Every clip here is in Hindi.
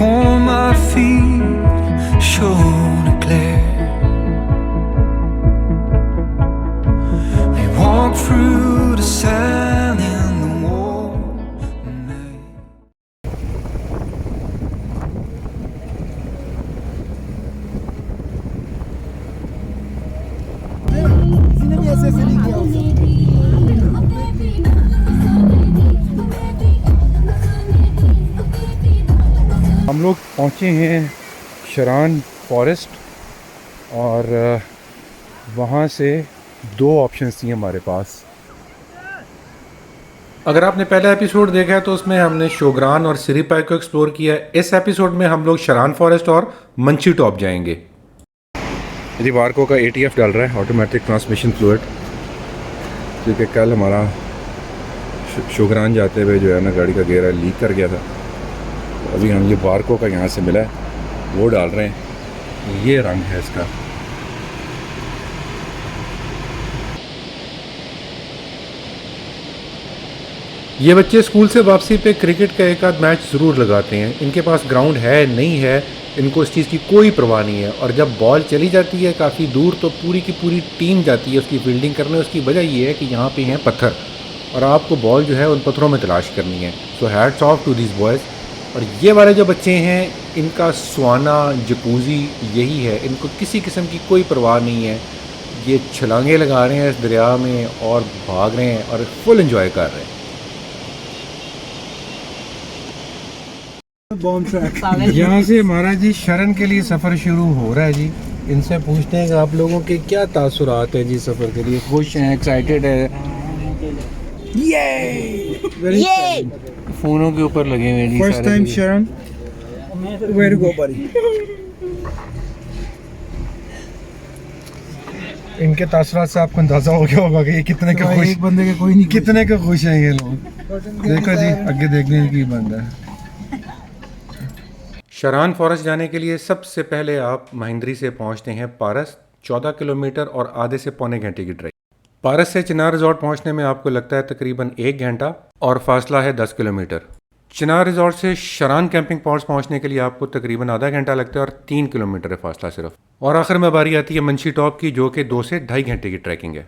warm my feet, shone a glare. We walk through the sand in the warm night. हम लोग पहुँचे हैं शरान फॉरेस्ट और वहाँ से दो ऑप्शंस थी हमारे पास। अगर आपने पहला एपिसोड देखा है तो उसमें हमने शोग्रान और सिरिपाई को एक्सप्लोर किया है। इस एपिसोड में हम लोग शरान फॉरेस्ट और मंची टॉप जाएंगे। यदि वार्को का ATF डाल रहा है, ऑटोमेटिक ट्रांसमिशन फ्लूइड, क्योंकि कल हमारा शोग्रान जाते हुए जो है ना गाड़ी का गेयर लीक कर गया था। अभी हम ये वार्को का यहाँ से मिला है वो डाल रहे हैं। ये रंग है इसका। ये बच्चे स्कूल से वापसी पे क्रिकेट का एक आध मैच ज़रूर लगाते हैं। इनके पास ग्राउंड है नहीं है, इनको इस चीज़ की कोई परवाह नहीं है। और जब बॉल चली जाती है काफ़ी दूर तो पूरी की पूरी टीम जाती है उसकी फील्डिंग करने। उसकी वजह ये है कि यहाँ पे हैं पत्थर और आपको बॉल जो है उन पत्थरों में तलाश करनी है। So hats off to this boys. और ये वाले जो बच्चे हैं इनका स्वाना जकूज़ी यही है, इनको किसी किस्म की कोई परवाह नहीं है। ये छलांगे लगा रहे हैं इस दरिया में और भाग रहे हैं और फुल एंजॉय कर रहे हैं। यहाँ से हमारा जी शरण के लिए सफ़र शुरू हो रहा है जी। इनसे पूछते हैं कि आप लोगों के क्या तासुरात है जी सफ़र के लिए। खुश हैं, एक्साइटेड है? ये फ़ोनों के ऊपर लगे हुए जी। फर्स्ट टाइम शरण, वेयर टू गो बडी। इनके तासुरात से आपको अंदाज़ा हो गया होगा कि ये कितने का खुश, एक बंदे के कोई नहीं, कितने का खुश हैं ये लोग। देखो जी आगे देखने की बंदा है। शरान फॉरेस्ट जाने के लिए सबसे पहले आप महिंद्री से पहुंचते हैं पारस। 14 किलोमीटर और आधे से पौने घंटे की ड्राइव। पारस से चिनार रिजॉर्ट पहुंचने में आपको लगता है तकरीबन 1 घंटा और फासला है 10 किलोमीटर। चिनार रिजॉर्ट से शरान कैंपिंग पॉइंट्स पहुंचने के लिए आपको तकरीबन आधा घंटा लगता है और 3 किलोमीटर है फासला सिर्फ। और आखिर में बारी आती है मंशी टॉप की, जो कि 2 से 2.5 घंटे की ट्रैकिंग है।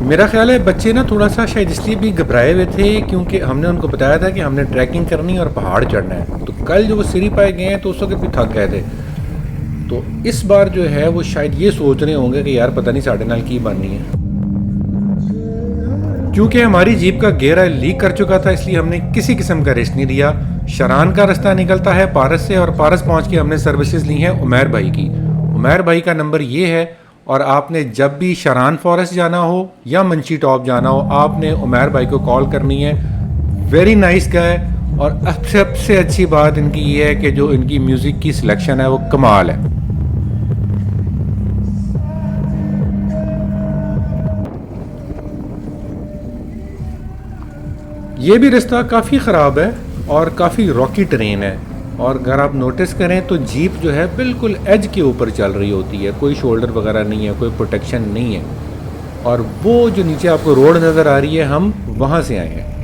मेरा ख्याल है बच्चे ना थोड़ा सा शायद इसलिए भी घबराए हुए थे क्योंकि हमने उनको बताया था कि हमने ट्रैकिंग करनी और पहाड़ चढ़ना है। तो कल जो वो सिरिपाई गए हैं तो उस वक्त भी थक गए थे। तो इस बार जो है वो शायद ये सोच रहे होंगे कि यार पता नहीं साढ़े नाल की बननी है। क्योंकि हमारी जीप का गेयर लीक कर चुका था इसलिए हमने किसी किस्म का रेस्ट नहीं लिया। शरान का रास्ता निकलता है पारस से और पारस पहुंच के हमने सर्विसेज ली हैं उमैर भाई की। उमैर भाई का नंबर ये है और आपने जब भी शरान फॉरेस्ट जाना हो या मंशी टॉप जाना हो आपने उमैर भाई को कॉल करनी है। Very nice guy. और सबसे अच्छी बात इनकी ये है कि जो इनकी म्यूज़िक की सिलेक्शन है वो कमाल है। ये भी रास्ता काफ़ी ख़राब है और काफ़ी रॉकी टेरेन है। और अगर आप नोटिस करें तो जीप जो है बिल्कुल एज के ऊपर चल रही होती है, कोई शोल्डर वगैरह नहीं है, कोई प्रोटेक्शन नहीं है। और वो जो नीचे आपको रोड नज़र आ रही है हम वहाँ से आए हैं।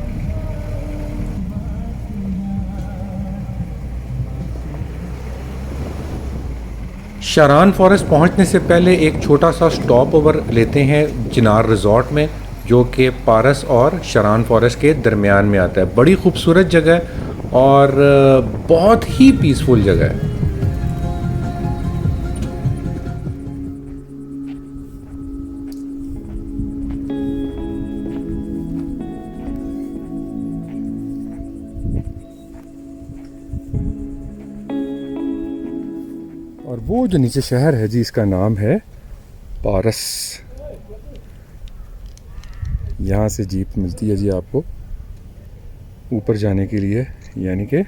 शरान फॉरेस्ट पहुँचने से पहले एक छोटा सा स्टॉप ओवर लेते हैं चिनार रिजॉर्ट में, जो कि पारस और शरान फॉरेस्ट के दरमियान में आता है। बड़ी खूबसूरत जगह है और बहुत ही पीसफुल जगह है। और वो जो नीचे शहर है जी इसका नाम है पारस। यहाँ से जीप मिलती है जी आपको ऊपर जाने के लिए, यानी कि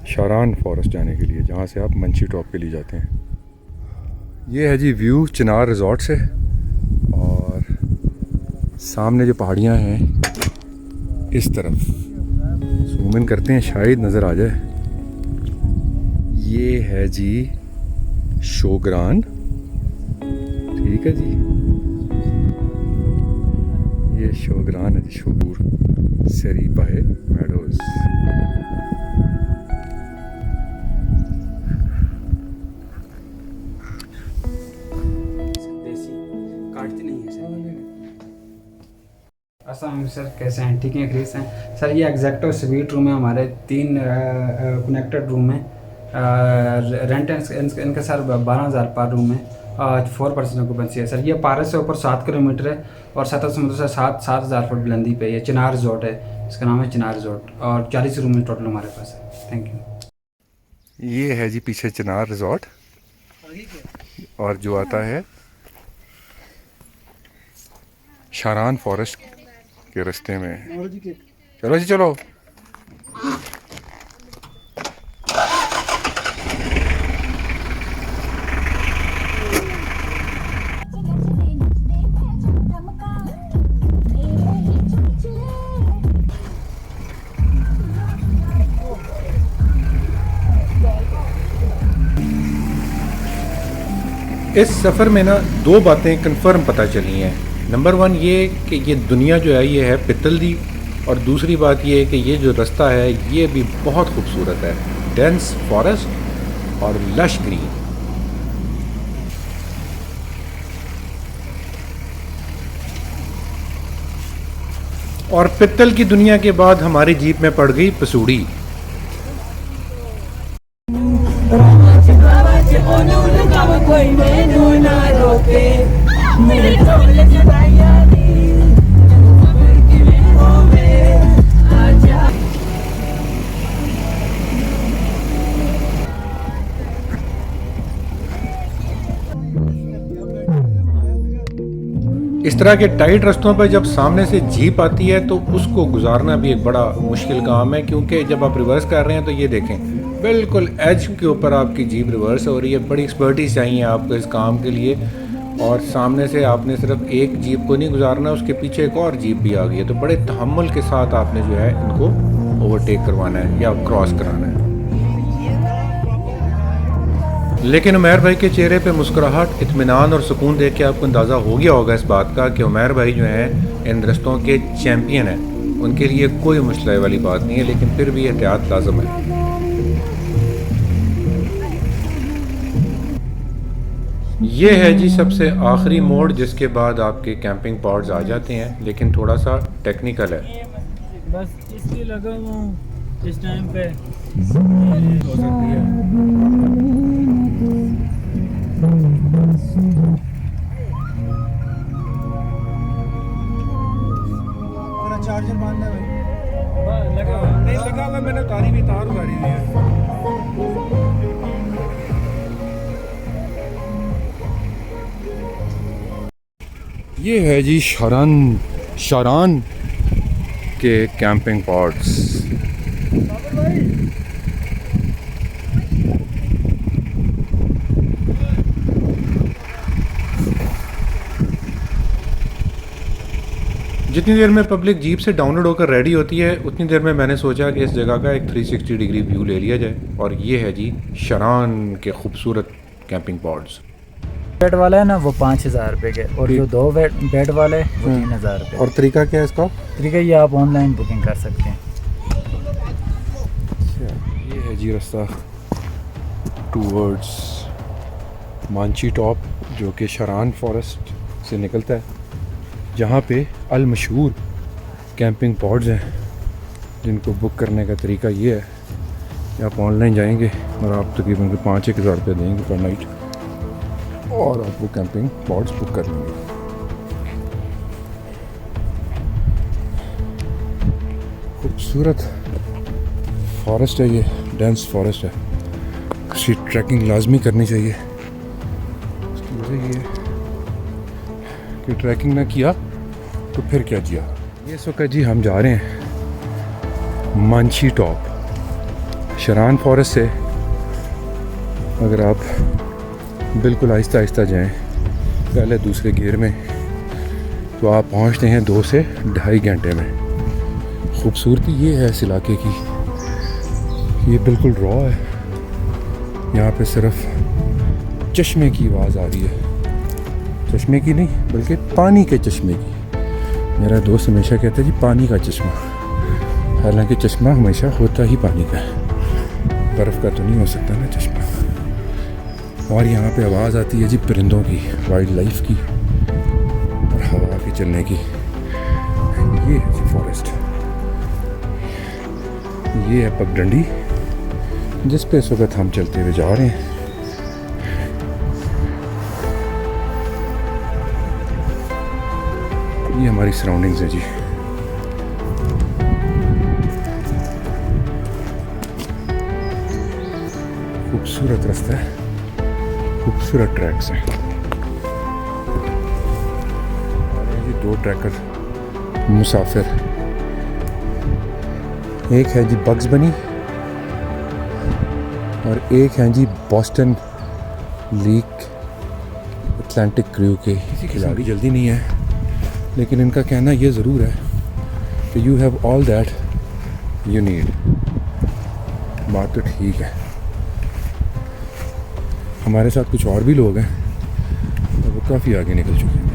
शरान फॉरेस्ट जाने के लिए, जहाँ से आप मंशी टॉप के लिए जाते हैं। ये है जी व्यू चिनार रिजॉर्ट से और सामने जो पहाड़ियाँ हैं इस तरफ जूम इन करते हैं शायद नज़र आ जाए। ये है जी शोग्रान, ठीक है जी। ये शोग्रान है जी, शोगूर सरी बाहे मेडोज। काटती नहीं है सर। सर कैसे हैं? ठीक हैं, क्रिस हैं सर। ये एग्जैक्टो स्वीट रूम है हमारे, 3 कनेक्टेड रूम है। रेंट इनका सर 12,000 पर रूम है। 4% ऑक्यूपेंसी है सर। ये पारस से ऊपर 7 किलोमीटर है और सतह समुद्र से 7,000 फुट बुलंदी पे। ये चिनार रिजॉर्ट है, इसका नाम है चिनार रिजॉर्ट, और 40 रूम टोटल हमारे पास है। Thank you. ये है जी पीछे चिनार रिजॉर्ट, और जो आता है शारान फॉरेस्ट के रास्ते में। चलो जी चलो। इस सफ़र में ना 2 बातें कंफर्म पता चली हैं। नंबर 1 ये कि ये दुनिया जो है ये है पित्तल दी, और दूसरी बात ये है कि ये जो रास्ता है ये भी बहुत खूबसूरत है। डेंस फॉरेस्ट और लश ग्रीन। और पित्तल की दुनिया के बाद हमारी जीप में पड़ गई पसूड़ी। इस तरह के टाइट रास्तों पर जब सामने से जीप आती है तो उसको गुजारना भी एक बड़ा मुश्किल काम है, क्योंकि जब आप रिवर्स कर रहे हैं तो ये देखें बिल्कुल एज के ऊपर आपकी जीप रिवर्स हो रही है। बड़ी एक्सपर्टीज चाहिए आपको इस काम के लिए, और सामने से आपने सिर्फ एक जीप को नहीं गुजारना, उसके पीछे एक और जीप भी आ गई है, तो बड़े तहम्मुल के साथ आपने जो है इनको ओवरटेक करवाना है या क्रॉस कराना है। लेकिन उमैर भाई के चेहरे पे मुस्कुराहट, इत्मीनान और सुकून देख के आपको अंदाज़ा हो गया होगा इस बात का कि उमैर भाई जो हैं इन रस्तों के चैम्पियन हैं। उनके लिए कोई मुश्किल वाली बात नहीं है, लेकिन फिर भी एहतियात लाजम है। ये है जी सबसे आखिरी मोड़, जिसके बाद आपके कैंपिंग पॉड्स आ जाते हैं, लेकिन थोड़ा सा टेक्निकल है। बस इसलिए लगा हूँ इस टाइम पे हो सकती है। चार्जर बांधना है भाई। लगा नहीं लगा हुआ, मैंने उतारी भी, तार उतारी हुई है। ये है जी शारान के कैंपिंग पॉड्स। जितनी देर में पब्लिक जीप से डाउनलोड होकर रेडी होती है, उतनी देर में मैंने सोचा कि इस जगह का एक 360 डिग्री व्यू ले लिया जाए, और ये है जी शारान के खूबसूरत कैंपिंग पॉड्स। बेड वाला है ना वो 5,000 रुपये के, और जो 2 बेड वाला है वो 3,000 रुपये। और तरीका क्या है इसका? तरीका ये आप ऑनलाइन बुकिंग कर सकते हैं। ये है जी रास्ता टूवर्ड्स मांची टॉप, जो कि शारान फॉरेस्ट से निकलता है, जहाँ पे अल मशहूर कैंपिंग पॉड्स हैं, जिनको बुक करने का तरीका ये है कि आप ऑनलाइन जाएंगे और आप तकरीबन 5,000 रुपये देंगे पर नाइट, और आप वो कैंपिंग पॉड्स बुक कर लेंगे। खूबसूरत फॉरेस्ट है ये, डेंस फॉरेस्ट है। इसकी ट्रैकिंग लाजमी करनी चाहिए। उसकी वजह ये है कि ट्रैकिंग ना किया तो फिर क्या किया। ये सुका जी हम जा रहे हैं मांची टॉप। शारान फॉरेस्ट से अगर आप बिल्कुल आहिस्ता आहिस्ता जाएं, पहले दूसरे गियर में, तो आप पहुंचते हैं 2 से 2.5 घंटे में। खूबसूरती ये है इस इलाके की, ये बिल्कुल रॉ है। यहाँ पे सिर्फ चश्मे की आवाज़ आ रही है, चश्मे की नहीं बल्कि पानी के चश्मे की। मेरा दोस्त हमेशा कहता है जी पानी का चश्मा, हालांकि चश्मा हमेशा होता ही पानी का है, बर्फ़ का तो नहीं हो सकता ना चश्मा। और यहाँ पे आवाज़ आती है जी परिंदों की, वाइल्ड लाइफ की और हवा के चलने की। ये है जी फॉरेस्ट, ये है पगडंडी जिस पे इस वक्त हम चलते हुए जा रहे हैं। ये हमारी सराउंडिंग्स है जी। खूबसूरत रास्ता है, खूबसूरत ट्रैक्स हैं। और ये जी दो ट्रैकर मुसाफिर, एक है जी बग्स बनी और एक है जी बॉस्टन लीग अटलांटिक क्रू के खिलाड़ी। जल्दी नहीं है, लेकिन इनका कहना ये ज़रूर है कि you have all that you need. बात तो ठीक है। हमारे साथ कुछ और भी लोग हैं और वो काफ़ी आगे निकल चुके हैं।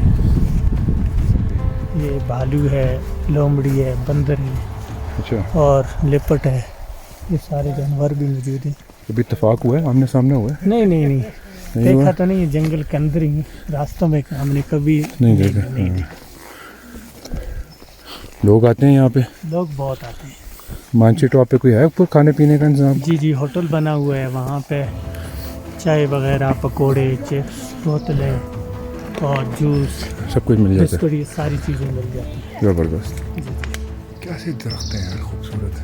ये भालू है, लोमड़ी है, बंदर है अच्छा, और लेपर्ड है। ये सारे जानवर भी मौजूद हैं। अभी इत्तेफाक हुआ है, आमने सामने हुआ है? नहीं नहीं नहीं, नहीं हुआ? देखा तो नहीं, जंगल के अंदर ही रास्तों में हमने कभी नहीं देखा। नहीं। हाँ। लोग आते हैं यहाँ पे, लोग बहुत आते हैं। मानची टॉप पे कोई है ऊपर खाने पीने का इंतजाम? जी जी, होटल बना हुआ है वहाँ पे, चाय वगैरह, पकोड़े, चिप्स, बोतलें और जूस, सब कुछ मिल जाता है। बिस्कुट, ये सारी चीज़ें मिल जाती हैं। ज़बरदस्त। क्या से दरख्त हैं यार, खूबसूरत।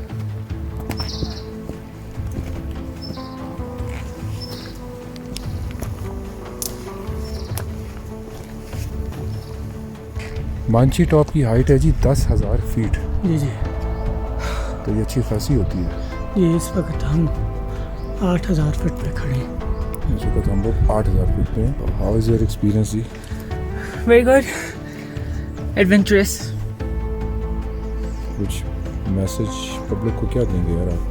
मानची टॉप की हाइट है जी 10,000 फीट, जी जी, तो ये अच्छी खासी होती है। ये इस वक्त हम 8,000 फीट पे खड़े हैं। इस वक्त हम लोग 8,000 फीट पे हैं। हाउ इज़ योर एक्सपीरियंस जी? Very good. Adventurous. कुछ मैसेज पब्लिक को क्या देंगे यार आप?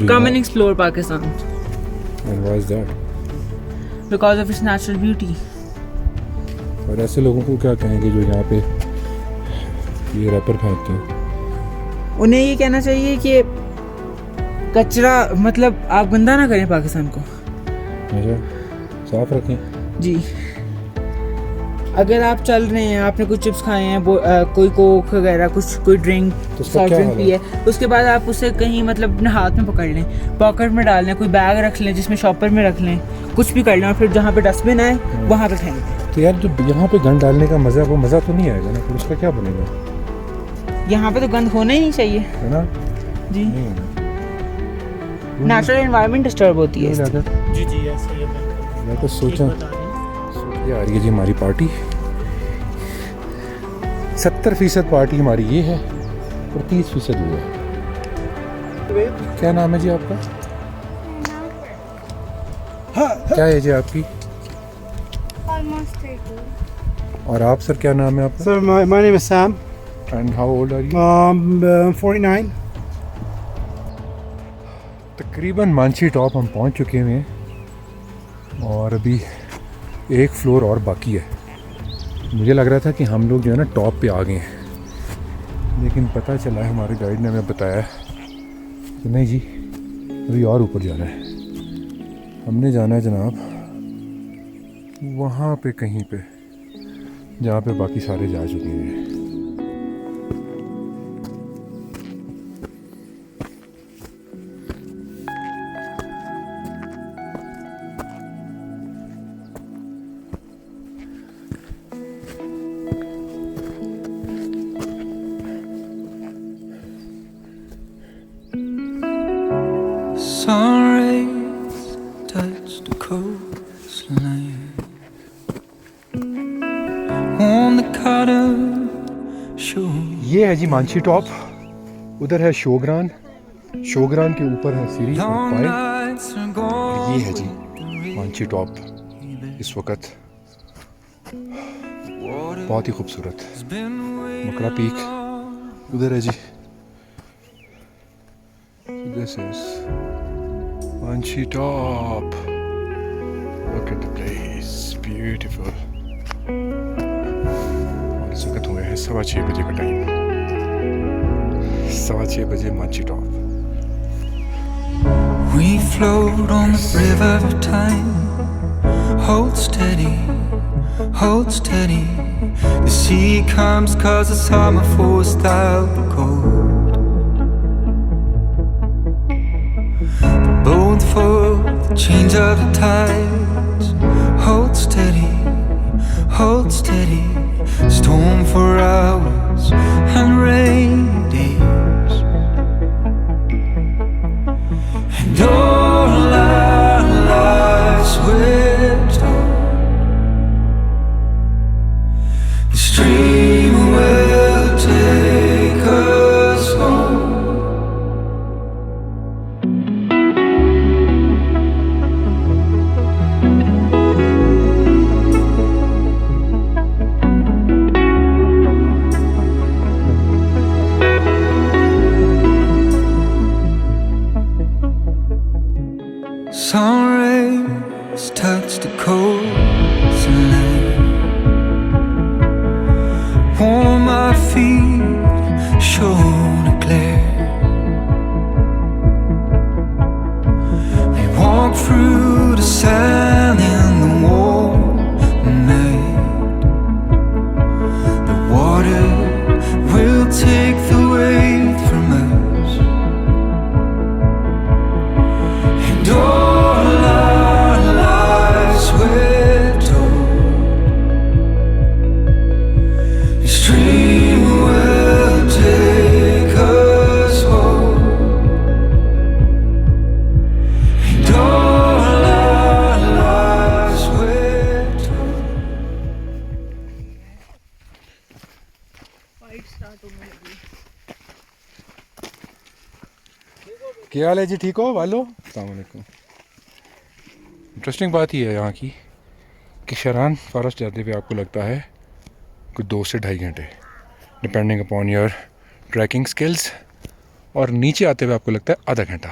Come and explore Pakistan And why is that? because of its natural beauty. और ऐसे लोगों को क्या कहेंगे जो यहाँ पे ये रैपर फेंकते हैं? उन्हें ये कहना चाहिए कि कचरा मतलब आप गंदा ना करें पाकिस्तान को। अच्छा, साफ रखें। जी, अगर आप चल रहे हैं, आपने कुछ चिप्स खाए हैं, कोई कोक वगैरह कुछ, कोई ड्रिंक, तो उसका सॉफ्ट क्या ड्रिंक हाल पी है, उसके बाद आप उसे कहीं मतलब अपने हाथ में पकड़ लें, पॉकेट में डाल लें, कोई बैग रख लें जिसमें शॉपर में रख लें, कुछ भी कर लें और फिर जहाँ पे डस्टबिन आए वहाँ पे फेंक दें। तो यार जो यहाँ पे गन डालने का मज़ा है वो मज़ा तो नहीं आएगा ना, फिर उसका क्या बनेगा? यहाँ पे तो गंद होना ही नहीं चाहिए है ना? जी। नहीं होना। नेचुरल एनवायरनमेंट डिस्टर्ब होती है। जी जी, ऐसे ही है। मैं तो सोचा ये आ रही है जी हमारी पार्टी। 70% पार्टी हमारी ये है और 30% वो है। क्या नाम है जी आपका? क्या एज है आपकी? Almost 30. और आप सर क्या नाम है आपका? So my name is Sam. And how old are you? I'm 49. तकरीबन मानची टॉप हम पहुंच चुके हैं और अभी एक फ्लोर और बाकी है। मुझे लग रहा था कि हम लोग जो है ना टॉप पे आ गए हैं, लेकिन पता चला है हमारे गाइड ने हमें बताया कि नहीं जी अभी और ऊपर जाना है। हमने जाना है जनाब वहाँ पे कहीं पे जहाँ पे बाकी सारे जा चुके हैं। Sun rays touch the coastline on the cotton shore. ये है जी मानची टॉप, उधर है शोग्रान, शोग्रान के ऊपर है सीरी और Long पाए। nights are और gone. ये है जी मानची टॉप इस वक्त बहुत ही खूबसूरत। मकड़ा पीक उधर है जी। This is Manchi Top. Look at the place, beautiful. और इस वक्त हुए हैं है 6:15 बजे का टाइम, 6:15 बजे मंची top. We float on the river of time. Hold steady, hold steady. The sea comes 'cause the summer forced out the cold. The boat for the change of the tides. Hold steady, hold steady. Storm for hours and rain days. And all our lives we're told the stream will take us home. Sun rays touch the coastline, warm my feet, shone a glare. We walk through the sand in the warm night. The water will take the weight from us, and all our lives we're told the stream will take us home, and all our lives we're told. क्या हाल है जी, ठीक हो वालो? अस्सलाम वालेकुम। इंटरेस्टिंग बात ही है यहाँ की कि शरान फॉरेस्ट जाते हुए आपको लगता है कुछ 2 से 2.5 घंटे, depending upon your trekking skills, और नीचे आते हुए आपको लगता है आधा घंटा।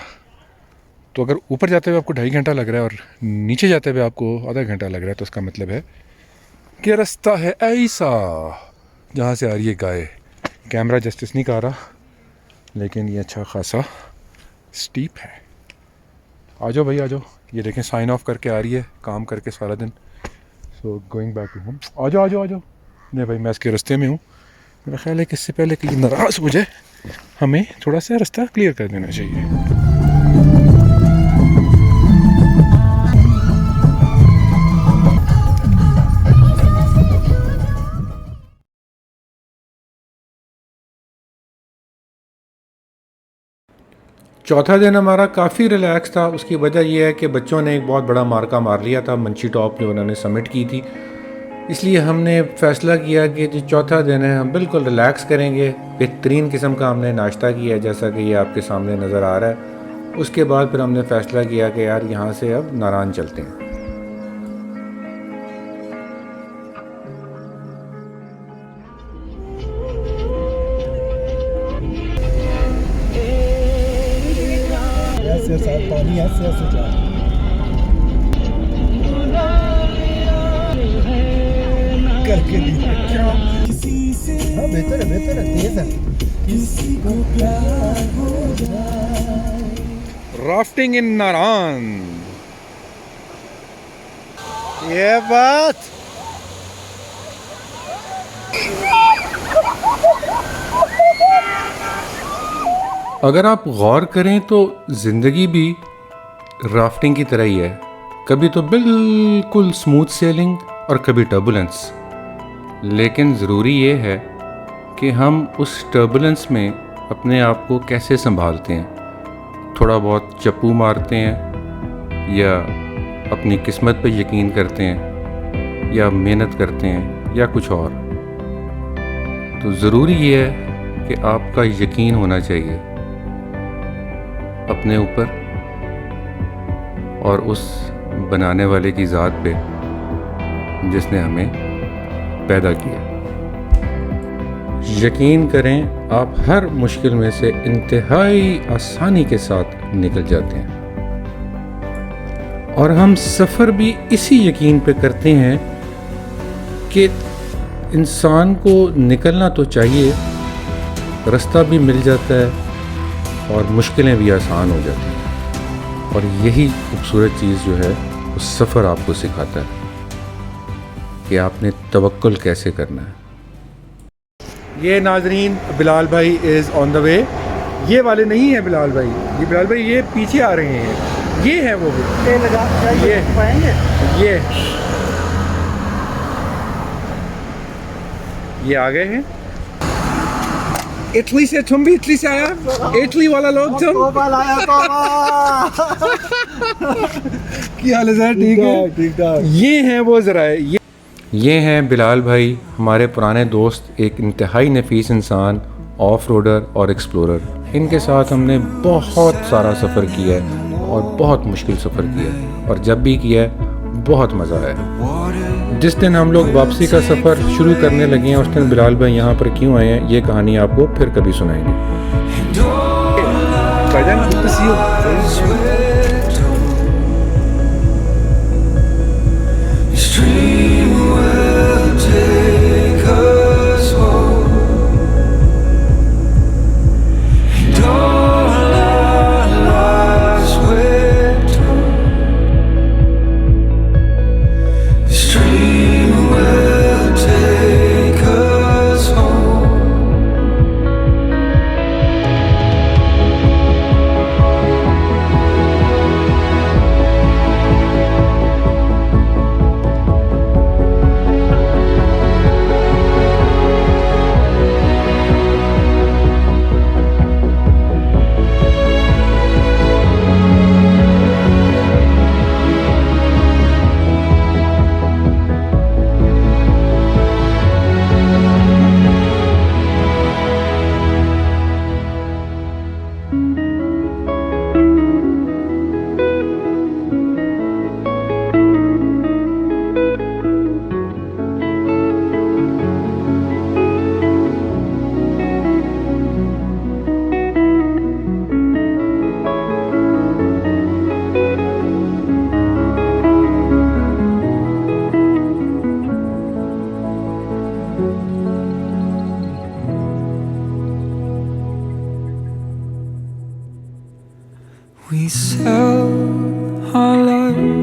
तो अगर ऊपर जाते हुए आपको 2.5 घंटा लग रहा है और नीचे जाते हुए आपको आधा घंटा लग रहा है, तो उसका मतलब है कि रास्ता है ऐसा जहाँ से आ रही है गाय। कैमरा जस्टिस नहीं कर रहा, लेकिन ये अच्छा खासा स्टीप है। आ जाओ भाई, आ जाओ। ये देखें साइन ऑफ करके आ रही है, काम करके सारा दिन। So going back to home. आ जाओ आ जाओ आ जाओ। नहीं भाई, मैं इसके रास्ते में हूँ। मेरा ख्याल है कि इससे पहले कि नाराज़ हो जाए, हमें थोड़ा सा रास्ता क्लियर कर देना चाहिए। चौथा दिन हमारा काफ़ी रिलैक्स था। उसकी वजह यह है कि बच्चों ने एक बहुत बड़ा मार्का मार लिया था, मंची टॉप जो उन्होंने सबमिट की थी। इसलिए हमने फ़ैसला किया कि जो चौथा दिन है हम बिल्कुल रिलैक्स करेंगे। बेहतरीन किस्म का हमने नाश्ता किया, जैसा कि ये आपके सामने नज़र आ रहा है। उसके बाद फिर हमने फ़ैसला किया कि यार यहाँ से अब नारायण चलते हैं। ऐसे साथ पानी ऐसे ऐसे जा करके भी। हाँ बेहतर है, तेज है। राफ्टिंग इन नारायण। ये बात अगर आप गौर करें तो ज़िंदगी भी राफ्टिंग की तरह ही है। कभी तो बिल्कुल स्मूथ सेलिंग और कभी टर्बुलेंस। लेकिन ज़रूरी ये है कि हम उस टर्बुलेंस में अपने आप को कैसे संभालते हैं। थोड़ा बहुत चप्पू मारते हैं, या अपनी किस्मत पे यकीन करते हैं, या मेहनत करते हैं, या कुछ और। तो ज़रूरी ये है कि आपका यकीन होना चाहिए अपने ऊपर और उस बनाने वाले की ज़ात पे जिसने हमें पैदा किया। यकीन करें, आप हर मुश्किल में से इंतहाई आसानी के साथ निकल जाते हैं। और हम सफ़र भी इसी यकीन पे करते हैं कि इंसान को निकलना तो चाहिए, रास्ता भी मिल जाता है और मुश्किलें भी आसान हो जाती हैं। और यही खूबसूरत चीज़ जो है वो सफ़र आपको सिखाता है कि आपने तवक्कुल कैसे करना है। ये नाजरीन बिलाल भाई इज़ ऑन द वे। ये वाले नहीं है बिलाल भाई, ये बिलाल भाई ये पीछे आ रहे हैं, ये हैं वो भी। ये पाएंगे ये आ गए हैं। इटली से, तुम भी इटली से आया? इटली वाला लोग तुम? क्या हाल है सर? ठीक है, ठीक ठाक। ये हैं वो ज़रा, ये हैं बिलाल भाई, हमारे पुराने दोस्त, एक इंतहाई नफीस इंसान, ऑफ रोडर और एक्सप्लोरर। इनके साथ हमने बहुत सारा सफ़र किया है और बहुत मुश्किल सफ़र किया है, और जब भी किया है बहुत मज़ा आया। जिस दिन हम लोग वापसी का सफ़र शुरू करने लगे हैं उस दिन बिलाल भाई यहाँ पर क्यों आए हैं ये कहानी आपको फिर कभी सुनाएंगे। We sell our lives